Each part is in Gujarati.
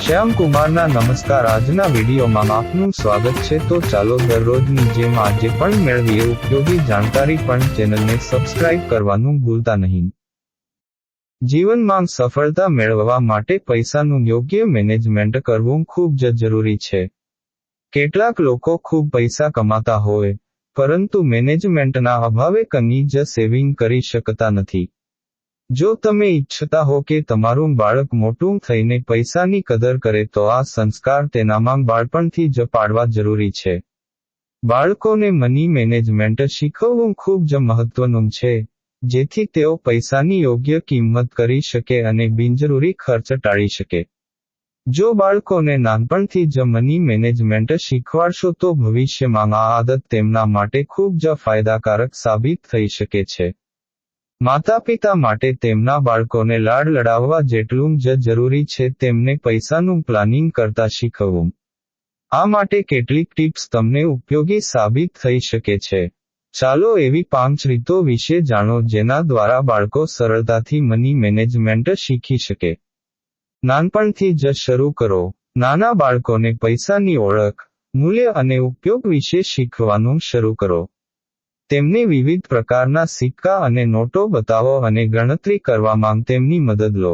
શ્યામ કુમારના નમસ્કાર. આજના વિડીયોમાં આપનું સ્વાગત છે. તો ચાલો દરરોજની જેમ આજે પણ મેળવીએ ઉપયોગી જાણકારી, પણ ચેનલને સબસ્ક્રાઇબ કરવાનું ભૂલતા નહીં. જીવનમાં સફળતા મેળવવા માટે પૈસાનું યોગ્ય મેનેજમેન્ટ કરવું ખૂબ જ જરૂરી છે. કેટલાક લોકો ખૂબ પૈસા કમાતા હોય, પરંતુ મેનેજમેન્ટના અભાવે કંઈ જ સેવિંગ કરી શકતા નથી. જો તમે ઈચ્છતા હો કે તમારું બાળક મોટું થઈને પૈસાની કદર કરે, તો આ સંસ્કાર તેનામાં બાળપણથી જ પાડવા જરૂરી છે. બાળકોને મની મેનેજમેન્ટ શીખવવું ખૂબ જ મહત્વનું છે, જેથી તેઓ પૈસાની યોગ્ય કિંમત કરી શકે અને બિનજરૂરી ખર્ચ ટાળી શકે. જો બાળકોને નાનપણથી જ મની મેનેજમેન્ટ શીખવાડશો તો ભવિષ્યમાં આ આદત તેમના માટે ખૂબ જ ફાયદાકારક સાબિત થઈ શકે છે. માતાપિતા માટે તેમના બાળકોને લાડ લડાવવા જેટલું જ જરૂરી છે તેમને પૈસાનું પ્લાનિંગ કરતા શીખવવું. આ માટે કેટલીક ટિપ્સ તમને ઉપયોગી સાબિત થઈ શકે છે. ચાલો એવી 5 રીતો વિશે જાણો જેના દ્વારા બાળકો સરળતાથી મની મેનેજમેન્ટ શીખી શકે. નાનપણથી જ શરૂ કરો. નાના બાળકોને પૈસાની ઓળખ, મૂલ્ય અને ઉપયોગ વિશે શીખવાનું શરૂ કરો. તેમને વિવિધ પ્રકારના સિક્કા અને નોટો બતાવો અને ગણતરી કરવામાં તેમની મદદ લો.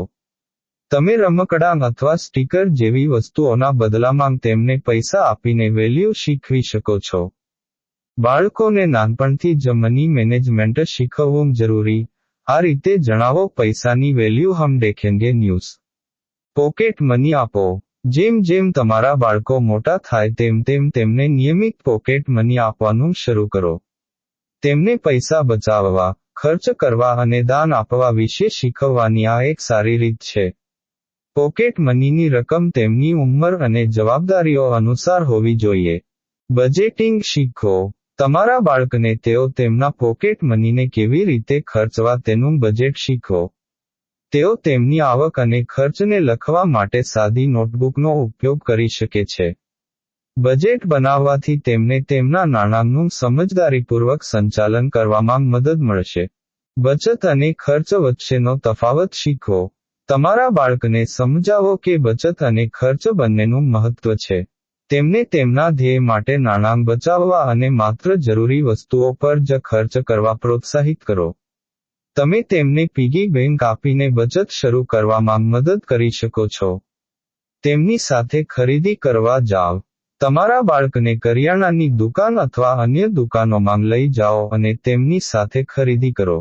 તમે રમકડાં અથવા સ્ટીકર જેવી વસ્તુઓના બદલામાં તેમને પૈસા આપીને વેલ્યુ શીખવી શકો છો. બાળકોને નાનપણથી જ મની મેનેજમેન્ટ શીખવવું જરૂરી. આ રીતે જણાવો, પૈસાની વેલ્યુ હમ દેખેંગે. ન્યૂઝ પોકેટ મની આપો. જેમ જેમ તમારા બાળકો મોટા થાય તેમ તેમ તેમને નિયમિત પોકેટ મની આપવાનું શરૂ કરો. તેમને પૈસા બચાવવા, ખર્ચ કરવા અને દાન આપવા વિશે શીખવવાની આ એક સારી રીત છે. પોકેટ મનીની રકમ તેમની ઉંમર અને જવાબદારીઓ અનુસાર હોવી જોઈએ. બજેટિંગ શીખો. તમારા બાળકને તેઓ તેમના પોકેટ મનીને કેવી રીતે ખર્ચવા તેનું બજેટ શીખવો. તેઓ તેમની આવક અને ખર્ચને લખવા માટે સાદી નોટબુકનો ઉપયોગ કરી શકે છે. બજેટ બનાવવાથી તેમને તેમના નાણાંનું સમજદારીપૂર્વક સંચાલન કરવામાં મદદ મળશે. બચત અને ખર્ચ વચ્ચેનો તફાવત શીખવો. તમારા બાળકને સમજાવો કે બચત અને ખર્ચ બંનેનું મહત્વ છે. તેમને તેમના ધ્યેય માટે નાણાં બચાવવા અને માત્ર જરૂરી વસ્તુઓ પર જ ખર્ચ કરવા પ્રોત્સાહિત કરો. તમે તેમને પિગી બેંક આપીને બચત શરૂ કરવામાં મદદ કરી શકો છો. તેમની સાથે ખરીદી કરવા જાવ. તમારા બાળકને કરિયાણાની દુકાન અથવા અન્ય દુકાનોમાં લઈ જાઓ અને તેમની સાથે ખરીદી કરો.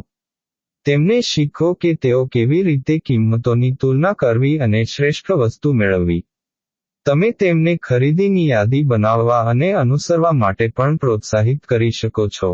તેમને શીખો કે તેઓ કેવી રીતે કિંમતોની તુલના કરવી અને શ્રેષ્ઠ વસ્તુ મેળવવી. તમે તેમને ખરીદીની યાદી બનાવવા અને અનુસરવા માટે પણ પ્રોત્સાહિત કરી શકો છો.